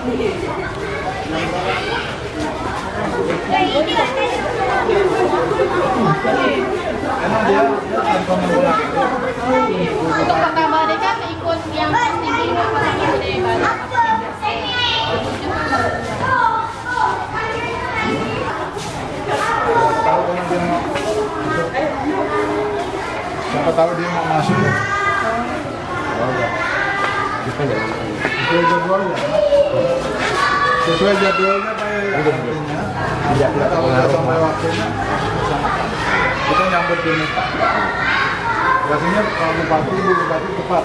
Emang dia untuk pertama dia kan ikut yang tinggi gede baru. Siapa tahu dia mau masuk ya? Sesuai jadwalnya. Sesuai jadwalnya kayak artinya. Kalau udah sampai waktunya, kita nyambut ini. Biasanya kalau bupati, ibu bupati tepat.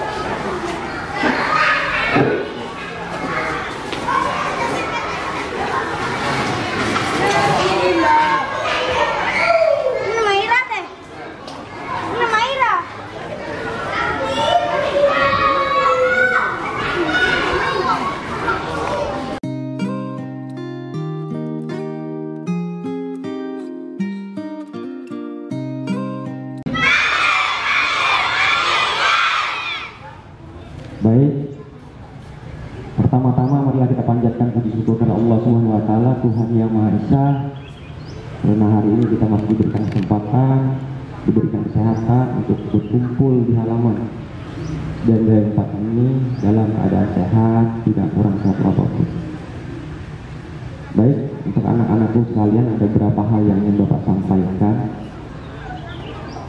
Baik, pertama-tama marilah kita panjatkan puji syukur kepada Allah Subhanahu wa taala, Tuhan yang Maha Esa. Karena hari ini kita masih diberikan kesempatan, diberikan kesehatan untuk berkumpul di halaman dan dari tempat ini dalam keadaan sehat, tidak kurang satu apapun. Baik, untuk anak-anakku sekalian ada beberapa hal yang ingin Bapak sampaikan.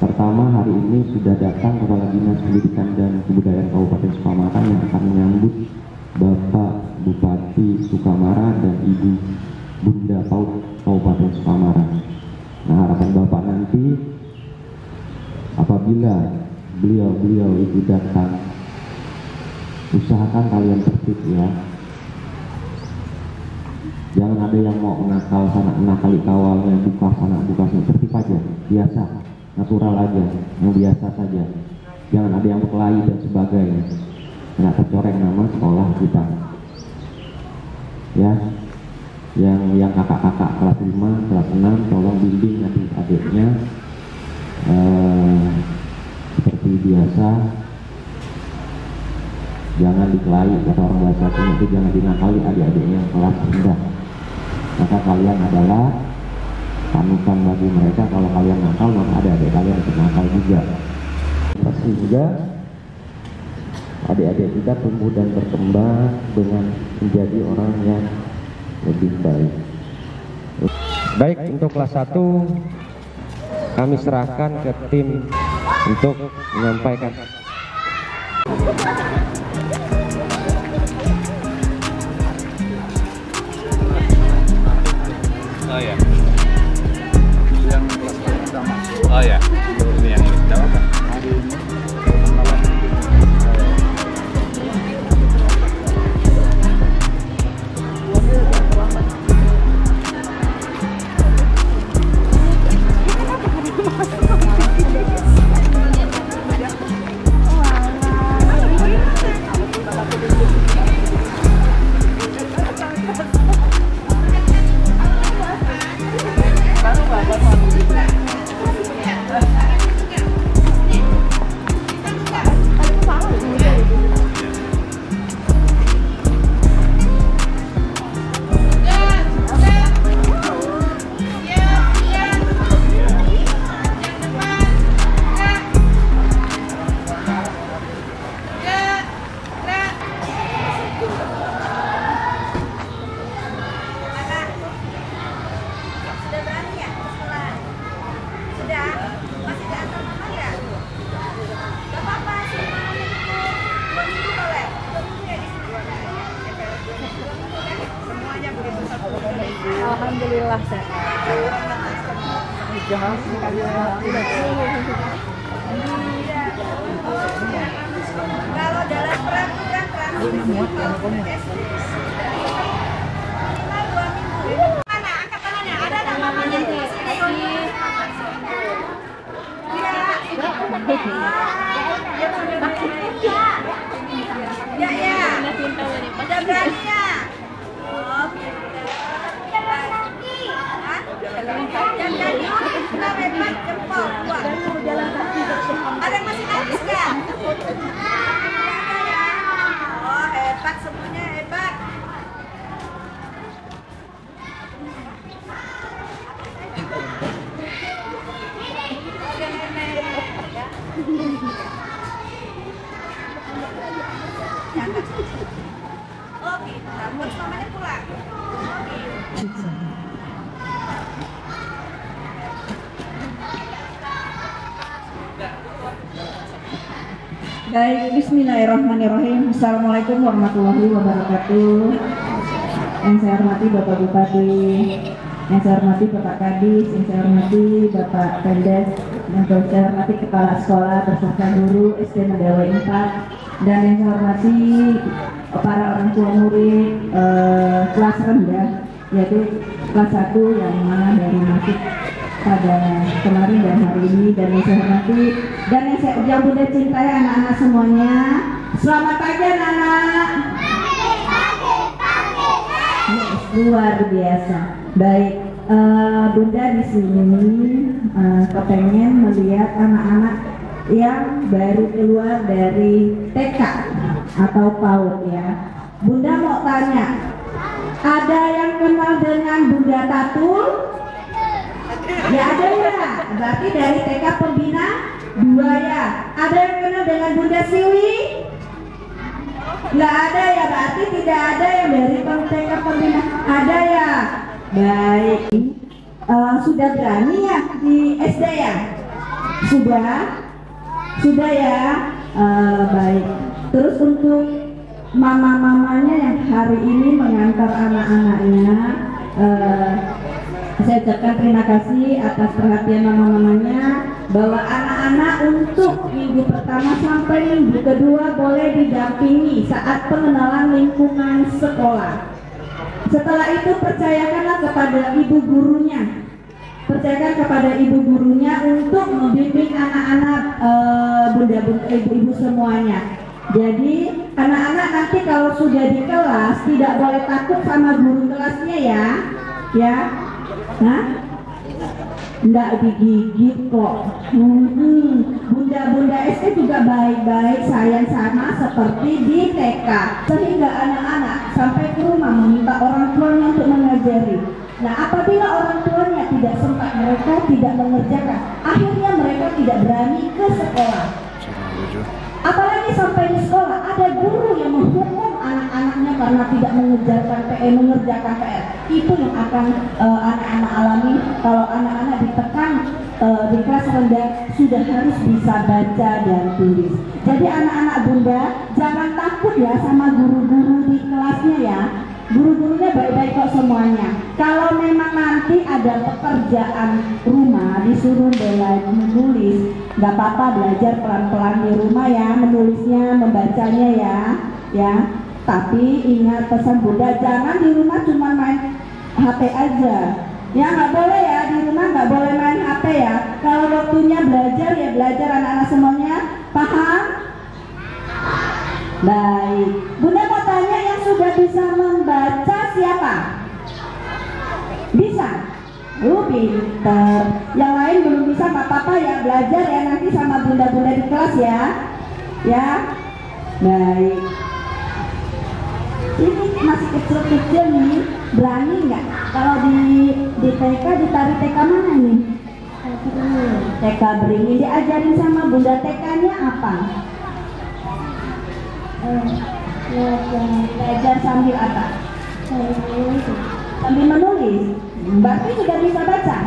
Pertama, hari ini sudah datang Kepala Dinas Pendidikan dan Kebudayaan Kabupaten Sukamara yang akan menyambut Bapak Bupati Sukamara dan Ibu Bunda PAUD Kabupaten Sukamara. Nah, harapan Bapak nanti apabila beliau itu datang, usahakan kalian tertib ya. Jangan ada yang mau nakal sana, nakali kawalnya, buka sana, buka sana, tertib aja, biasa. Natural aja, yang biasa saja. Jangan ada yang berkelahi dan sebagainya. Nggak tercoreng nama sekolah kita. Ya, yang kakak-kakak kelas 5, kelas 6, tolong bimbing adik-adiknya seperti biasa. Jangan dikelahi, kata orang bahasa Sunda itu jangan dinakali adik-adiknya yang kelas rendah. Maka kalian adalah panutan bagi mereka. Kalau kalian nakal, maka ada adik kalian yang nakal juga, sehingga adik-adik kita tumbuh dan berkembang dengan menjadi orang yang lebih baik. Baik, untuk kelas 1 kami serahkan ke tim untuk menyampaikan. Oh ya. Yang kelas pertama. Oh ya. Ini yang pertama. Hari ini. Alhamdulillah sehat. Kalau dalam peraturan mana angkat tangannya, ada namanya di sini. Ya. Udah berani ya. Ada yang masih nangis nggak? Oh, hebat, semuanya hebat. Baik, bismillahirrahmanirrahim. Assalamualaikum warahmatullahi wabarakatuh. Yang saya hormati Bapak Bupati, yang saya hormati Bapak Kadis, yang saya hormati Bapak Pendes, yang saya hormati Kepala Sekolah beserta guru SD Mendawai 4, dan yang saya hormati para orang tua murid kelas rendah, yaitu kelas 1 yang mana baru masuk pada kemarin dan hari ini, dan yang saya hormati dan yang Bunda cintai anak-anak semuanya. Selamat pagi anak-anak. Luar biasa. Baik, Bunda di sini kepengen melihat anak-anak yang baru keluar dari TK atau PAUD ya. Bunda mau tanya, ada yang kenal dengan Bunda Tatul? Ya ada ya, berarti dari TK Pembina 2 ya. Ada yang kenal dengan Bunda Siwi? Nggak ada ya, berarti tidak ada yang dari TK Pembina. Ada ya. Baik, sudah berani ya di SD ya? Sudah ya. Baik. Terus untuk mama-mamanya yang hari ini mengantar anak-anaknya, saya ucapkan terima kasih atas perhatian mama-mamanya, bahwa anak-anak untuk minggu pertama sampai minggu kedua boleh didampingi saat pengenalan lingkungan sekolah. Setelah itu percayakanlah kepada ibu gurunya, percayakan kepada ibu gurunya untuk membimbing anak-anak, bunda-bunda, ibu-ibu semuanya. Jadi anak-anak nanti kalau sudah di kelas tidak boleh takut sama guru kelasnya ya, ya. Nah, enggak digigit kok. Bunda-bunda SD juga baik-baik, sayang sama seperti di TK, sehingga anak-anak sampai ke rumah meminta orang tuanya untuk mengajari. Nah, apabila orang tuanya tidak sempat, mereka tidak mengerjakan, akhirnya mereka tidak berani ke sekolah. Apalagi sampai di sekolah ada guru yang menghukum anak-anaknya karena tidak mengerjakan PR. Itu yang akan anak-anak alami kalau anak-anak ditekan di kelas rendah sudah harus bisa baca dan tulis. Jadi anak-anak bunda jangan takut ya sama guru-guru di kelasnya ya. Guru-gurunya baik-baik kok semuanya. Kalau memang nanti ada pekerjaan rumah disuruh belajar menulis, nggak apa-apa, belajar pelan-pelan di rumah ya, menulisnya, membacanya ya. Tapi ingat pesan Bunda, jangan di rumah cuma main HP aja. Ya nggak boleh ya, di rumah nggak boleh main HP ya. Kalau waktunya belajar ya belajar anak-anak semuanya. Paham? Baik, Bunda mau tanya yang sudah bisa membaca siapa? Bisa? Pinter. Yang lain belum bisa, nggak apa-apa ya, belajar ya nanti sama bunda-bunda di kelas ya. Ya, baik. Ini masih kecil-kecil nih, berani nggak? Kalau di TK ditarik TK mana nih? TK Beringin. Diajarin sama bunda TK-nya apa? Belajar sambil apa? Sambil menulis. Berarti sudah bisa baca?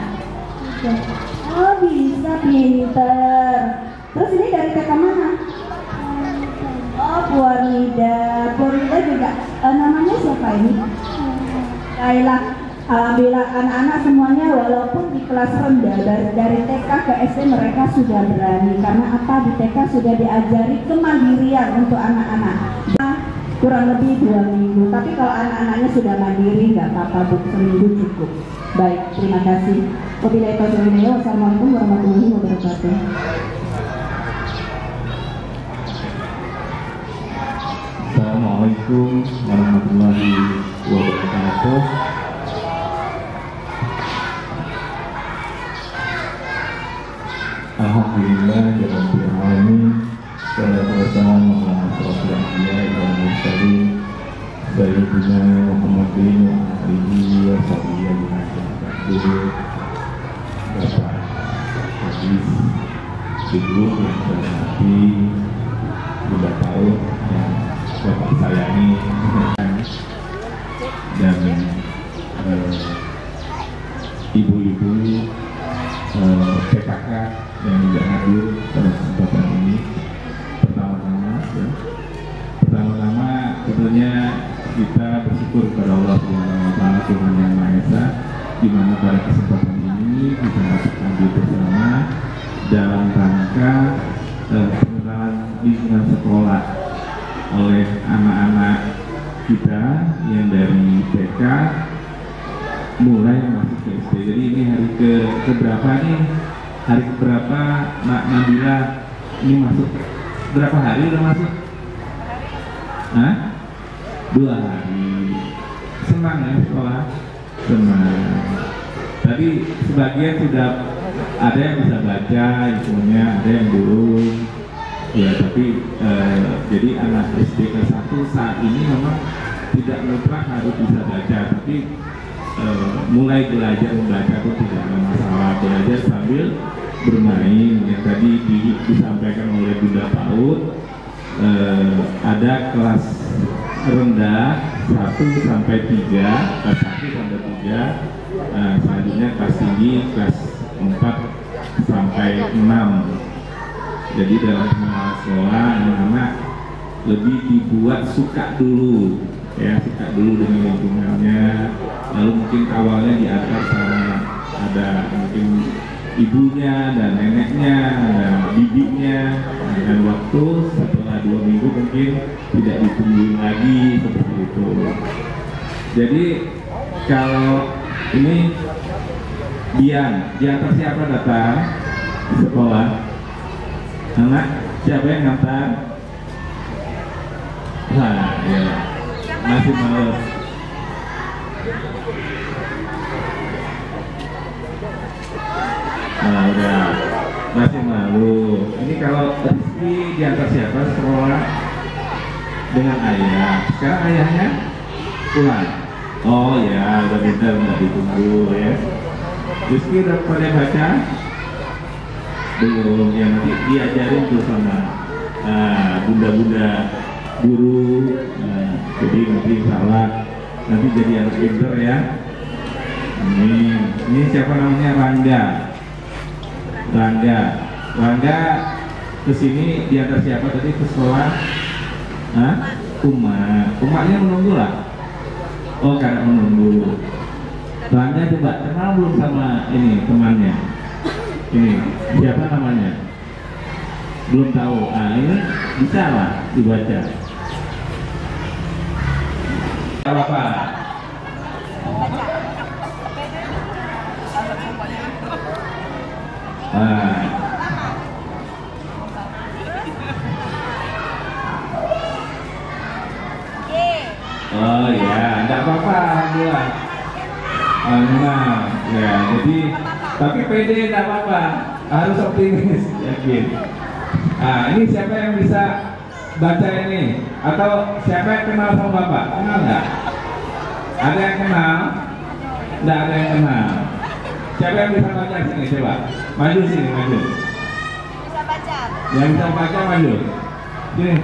Oh bisa, pinter. Terus ini dari TK mana? Oh Purwanida. Purwanida juga namanya siapa ini? Kailah. Alhamdulillah anak-anak semuanya walaupun di kelas rendah dari TK ke SD mereka sudah berani, karena apa, di TK sudah diajari kemandirian untuk anak-anak. Kurang lebih 2 minggu, tapi kalau anak-anaknya sudah mandiri nggak apa-apa, seminggu cukup. Baik, terima kasih. Wabillahi taufiq wal hidayah. Wassalamualaikum warahmatullahi wabarakatuh. Assalamualaikum warahmatullahi wabarakatuh. Alhamdulillah rabbil alamin. Wassalatu wassalamu ala asyrofil anbiya'i wal mursalin sayyidina Muhammadin wa alihi wa sahbihi ajma'in. Bapak Kadis Siddiq yang saya hormati, Bunda Paud yang Bapak sayangi, dan ibu-ibu PKK yang juga hadir pada kesempatan ini. Pertama-tama tentunya kita bersyukur kepada Allah Subhanahu wa Ta'ala, Tuhan Yang Maha Esa, di mana pada kesempatan ini kita dapat hadir bersama dalam rangka pengenalan lingkungan sekolah oleh anak-anak kita yang dari TK mulai masuk ke SD. Jadi ini hari ke berapa nih? Hari keberapa Mbak Nabila ini masuk? Berapa hari udah masuk? Hah? 2 hari. Senang ya sekolah? Senang. Tadi sebagian sudah ada yang bisa baca infonya, ada yang belum. Ya tapi jadi anak SD kelas 1 saat ini memang tidak mutlak harus bisa baca, tapi mulai belajar membaca pun tidak ada masalah. Belajar sambil bermain yang tadi disampaikan oleh Bunda PAUD. Ada kelas rendah 1 sampai 3, kelas 1 sampai 3, selanjutnya kelas tinggi kelas 4 sampai 6. Jadi dalam pengenalan sekolah anak-anak lebih dibuat suka dulu, ya suka dulu dengan lingkungannya. Lalu mungkin awalnya diantar sama ada mungkin ibunya dan neneknya dan bibinya, dan waktu setelah 2 minggu mungkin tidak ditungguin lagi seperti itu. Jadi kalau ini diantar siapa datang di sekolah? Anak siapa yang ngantar? Nah, ya masih malu. Nah, udah masih malu. Ini kalau Rizky diantar siapa sekolah? Dengan ayah. Sekarang ayahnya pulang. Oh ya, udah pintar, nggak ditunggu ya. Rizky udah pada baca? Belum, ya nanti diajarin tuh sama bunda-bunda guru. Jadi nanti salah, nanti jadi anak pinter ya. Ini siapa namanya? Rangga kesini diantar siapa tadi ke sekolah? Hah? Umaknya menunggu lah. Oh karena menunggu. Rangga coba kenal belum sama ini temannya? Ini siapa namanya? Belum tahu. Ini bisa lah dibaca. Apa? Oh ya, enggak apa-apa, alhamdulillah. Nah, ya, jadi tapi pede enggak apa-apa, harus optimis, yakin. Ini siapa yang bisa baca ini? Atau siapa yang kenal sama Bapak? Kenal nggak? Ada yang kenal? Nggak ada yang kenal. Siapa yang bisa baca sini? Coba maju sini, maju. Bisa baca. Yang bisa baca maju. Sini.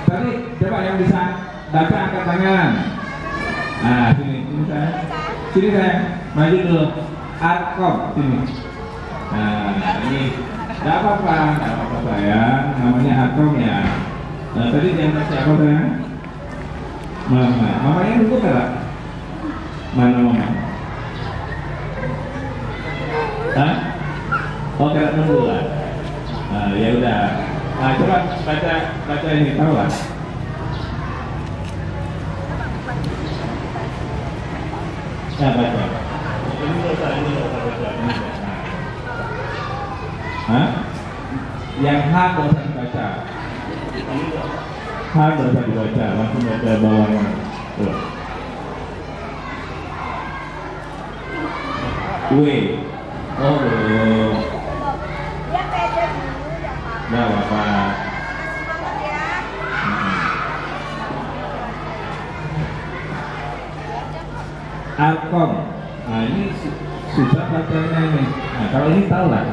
Tadi coba yang bisa baca angkat tangan. Sini saya. Sini saya. Maju dulu. Arkom sini. Ini nggak apa-apa ya. Namanya Arkom ya. Tadi yang siapa saya? Mama. Mamanya dulu nggak? Mana mama? Hah? Oh kira nunggu lah. Ya udah. Coba baca ini, tahu lah. Baca. Ini baca. Hah? Yang H gak usah dibaca. H gak usah dibaca, langsung baca bawahnya. Tuh. W. Oh belum. Nggak apa-apa. Alkom. Ini susah bacanya ini. Kalau ini tahu lah.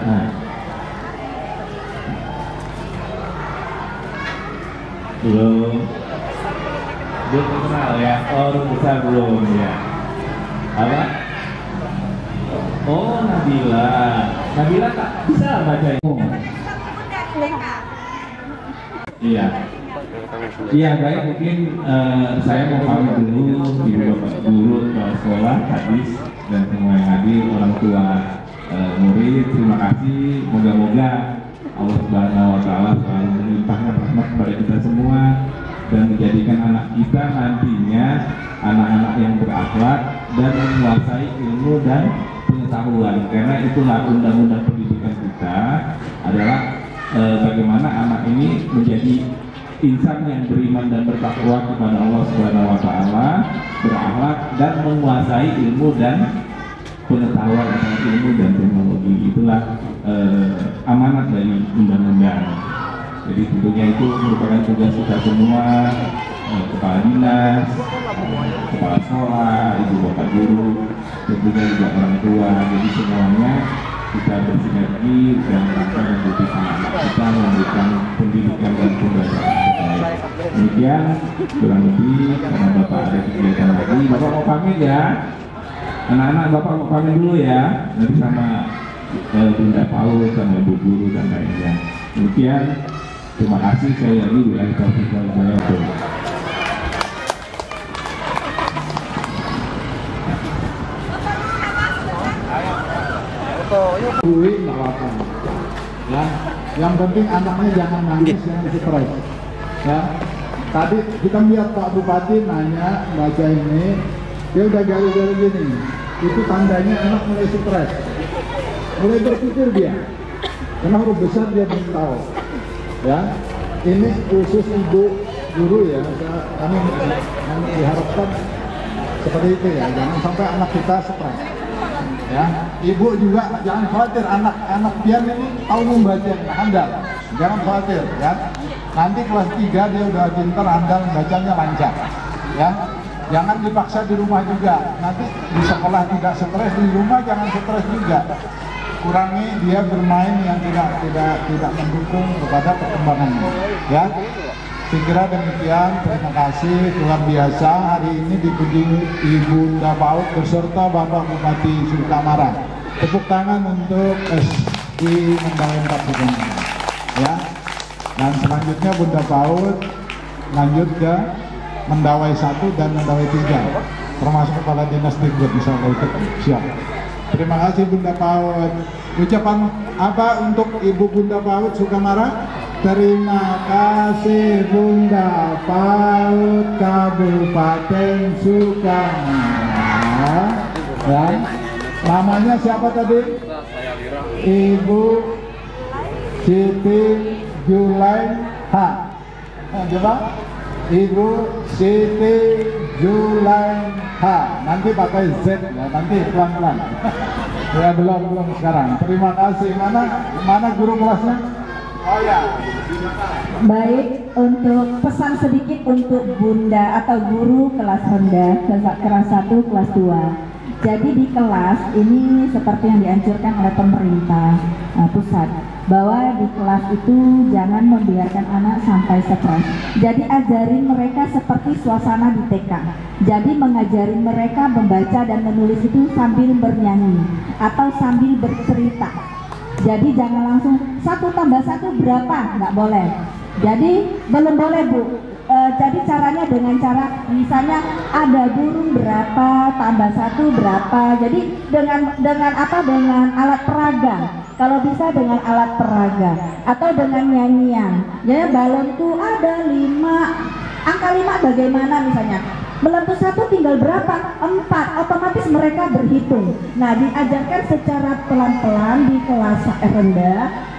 Belum. Belum kenal ya? Oh, besar belum ya? Apa? Oh, Nabila. Nabila tak bisa baca itu. Iya. Iya, baik, mungkin saya mau pamit dulu ibu bapak guru sekolah, hadis dan semua yang hadir, orang tua murid. Terima kasih. Moga-moga Allah Subhanahu wa Ta'ala selalu melimpahkan rahmat kepada kita semua dan menjadikan anak kita nantinya anak-anak yang berakhlak dan menguasai ilmu dan pengetahuan, karena itulah undang-undang pendidikan kita adalah bagaimana anak ini menjadi insan yang beriman dan bertakwa kepada Allah Subhanahu wa Ta'ala, berakhlak dan menguasai ilmu dan pengetahuan tentang ilmu dan teknologi. Itulah amanat dari undang-undang. Jadi tentunya itu merupakan tugas kita semua, kepala dinas, kepala sekolah, ibu bapak guru, tentunya juga orang tua. Jadi semuanya kita bersinergi dan rangka mendidik anak kita, memberikan pendidikan dan pembelajaran terbaik. Demikian kurang lebih, karena bapak ada kegiatan lagi, bapak mau pamit ya. Anak-anak bapak mau pamit dulu ya, nanti sama Bunda Paul, sama ibu guru dan lainnya. Demikian, terima kasih sekali lagi. Bila taufiq wal hidayah. Duit nggak apa-apa. Ya, yang penting anaknya jangan nangis, jangan stres. Ya, tadi kita lihat Pak Bupati nanya baca ini, dia udah garu-garu gini. Itu tandanya anak mulai stres, mulai berpikir dia. Karena huruf besar dia belum tahu. Ya, ini khusus ibu guru ya. Kami diharapkan seperti itu ya. Jangan sampai anak kita stres. Ya, ibu juga jangan khawatir, anak pian ini tahu membaca, handal, jangan khawatir ya. Nanti kelas 3 dia udah pintar, handal, bacanya lancar ya. Jangan dipaksa di rumah juga, nanti di sekolah tidak stres, di rumah jangan stres juga. Kurangi dia bermain yang tidak mendukung kepada perkembangannya ya. Saya kira demikian, terima kasih, luar biasa. Hari ini dikunjungi Ibu Bunda Paut beserta Bapak Bupati Sukamara. Tepuk tangan untuk SI Mendawai 4 ya. Dan selanjutnya Bunda Paut lanjut ke Mendawai 1 dan Mendawai 3, termasuk Kepala Dinas Dikbud, misalnya ikut siap. Terima kasih Bunda Paut. Ucapan apa untuk Ibu Bunda Paut Sukamara? Terima kasih Bunda Paut Kabupaten Sukamara. Ya. Namanya siapa tadi? Ibu Siti Julaiha. Coba Ibu Siti Julaiha. Nanti pakai Z ya, nanti pelan-pelan. Ya belum sekarang. Terima kasih. Mana guru kelasnya? Oh ya. Baik, untuk pesan sedikit untuk Bunda atau guru kelas rendah, kelas 1, kelas 2. Jadi di kelas ini seperti yang dianjurkan oleh pemerintah pusat, bahwa di kelas itu jangan membiarkan anak sampai stres. Jadi ajarin mereka seperti suasana di TK. Jadi mengajarin mereka membaca dan menulis itu sambil bernyanyi atau sambil bercerita. Jadi jangan langsung 1 tambah 1 berapa, nggak boleh. Jadi belum boleh Bu. Jadi caranya dengan cara misalnya ada burung berapa tambah 1 berapa. Jadi dengan apa? Dengan alat peraga. Kalau bisa dengan alat peraga atau dengan nyanyian. Ya balonku ada 5. Angka 5 bagaimana misalnya? Meletus 1 tinggal berapa? 4. Otomatis mereka berhitung. Nah, diajarkan secara pelan-pelan di kelas rendah.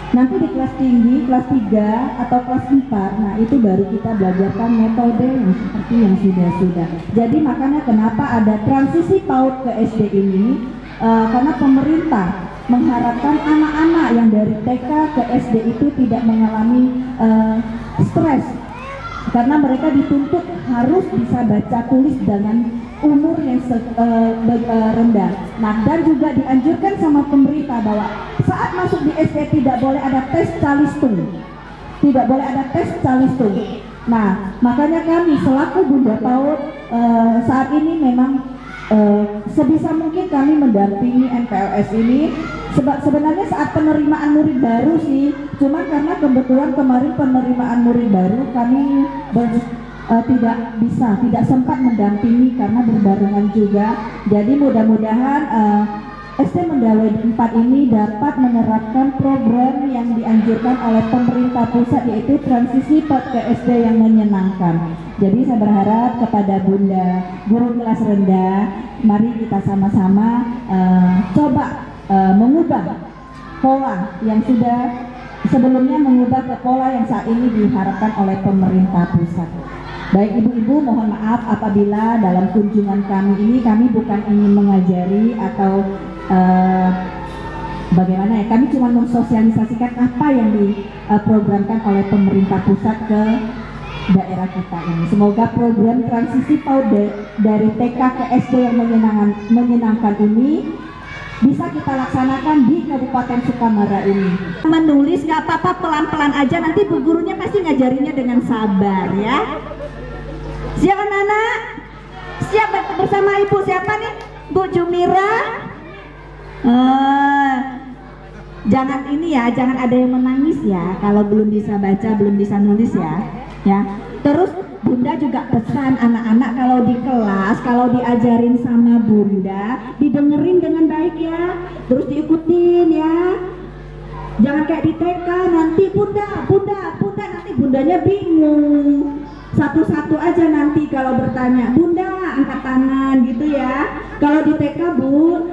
Nanti di kelas tinggi, kelas 3 atau kelas 4. Nah, itu baru kita belajarkan metode yang seperti yang sudah. Jadi makanya kenapa ada transisi PAUD ke SD ini? Karena pemerintah mengharapkan anak-anak yang dari TK ke SD itu tidak mengalami stres. Karena mereka dituntut harus bisa baca tulis dengan umur yang rendah. Nah, dan juga dianjurkan sama pemerintah bahwa saat masuk di SD tidak boleh ada tes calistung. Tidak boleh ada tes calistung. Nah, makanya kami selaku Bunda PAUD saat ini memang sebisa mungkin kami mendampingi MPLS ini. Sebenarnya saat penerimaan murid baru sih, cuma karena kebetulan kemarin penerimaan murid baru kami tidak sempat mendampingi karena berbarengan juga. Jadi mudah-mudahan SD Mendawai 4 ini dapat menerapkan program yang dianjurkan oleh pemerintah pusat, yaitu transisi ke SD yang menyenangkan. Jadi saya berharap kepada Bunda guru kelas rendah, mari kita sama-sama coba mengubah pola yang sudah sebelumnya, mengubah ke pola yang saat ini diharapkan oleh pemerintah pusat. Baik ibu-ibu, mohon maaf apabila dalam kunjungan kami ini kami bukan ingin mengajari atau bagaimana ya, kami cuma mensosialisasikan apa yang diprogramkan oleh pemerintah pusat ke daerah kita ini. Semoga program transisi PAUD dari TK ke SD yang menyenangkan ini bisa kita laksanakan di Kabupaten Sukamara ini. Menulis nggak apa-apa, pelan-pelan aja, nanti bu gurunya pasti ngajarinya dengan sabar ya. Siap anak-anak? Siap bersama ibu siapa nih? Bu Jumira? Jangan ini ya, jangan ada yang menangis ya kalau belum bisa baca, belum bisa nulis ya. Terus Bunda juga pesan anak-anak kalau di kelas, kalau diajarin sama Bunda, didengerin dengan baik ya, terus diikutin ya. Jangan kayak di TK, nanti Bunda, nanti Bundanya bingung. Satu-satu aja nanti kalau bertanya, Bunda angkat tangan gitu ya. Kalau di TK Bu,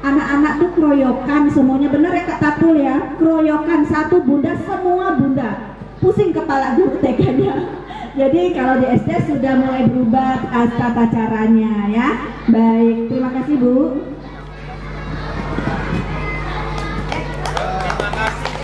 anak-anak tuh keroyokan semuanya, bener ya Kak Tatul ya, keroyokan satu Bunda, semua Bunda, pusing kepala guru TK-nya. Jadi kalau di SD sudah mulai berubah tata caranya ya. Baik, terima kasih Bu. Terima kasih.